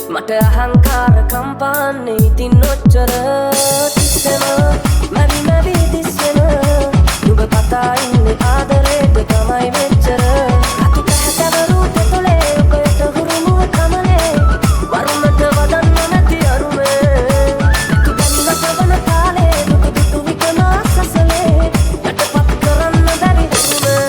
මට අහංකාර කම්පාන්නේ ඉතින් ඔච්චර තිස්සෙන මැවි මැවි තිස්සෙන නුඹ කතා ඉන්නේ ආදරේට තමයි මෙච්චර අතු පැහැතවරු තොලේ ඔකට හුරුමුව කමලේ වරුණට වදන්න නැති අරුමේ තු ගන්නට වන කාලේ දුක දුටු විකන සසලේ යටපත් කරන්න බැරි හුරුමේ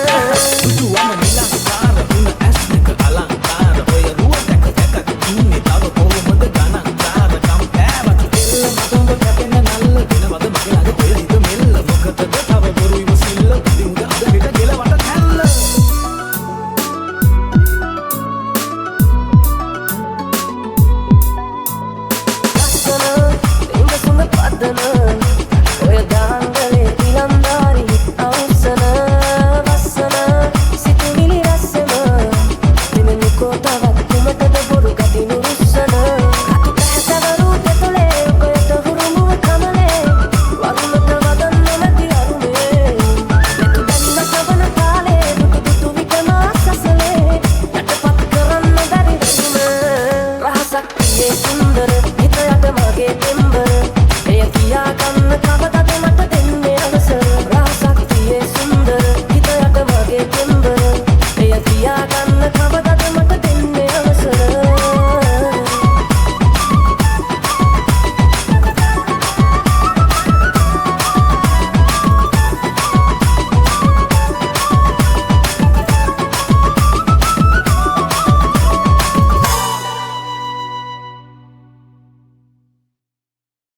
දුවම නිලංකාර උන ඇස් දෙක අලංකාර ඔය රුව දැක දැක ඉන්නේ තව කොහොමද ගණන්කාර කම්පෑවට එල්ල මතුඹ කැපෙන නල්ල දිනවද මගේ ළඟ ඔය හිත මෙල්ල මොකටද තව බොරුයි මුසිල්ල දිමුද අද හිට ගෙලවට නැල්ල ලස්සන ඉංග සුම පදන ඔය දාංගලේ ඉලන්දාරි අවසන වස්සන සිතුවිලි රස්සන දෙමෙන්නකෝ තවත් කුමටද බොරු කදිනු රුස්සන අතු පැහැතවරු තොලේ ඔකට හුරුමුව කමලේ වරුණට වදන්න නැති අරුමේ නැතු දැන්නට වන කාලේ දුක දුටු විකන සසලේ යටපත් කරන්න බැරි රසුම රහසක් තියේ සුන්දර හිත යට මගේ පෙම්බර එය කියා ගන්න කවදද මට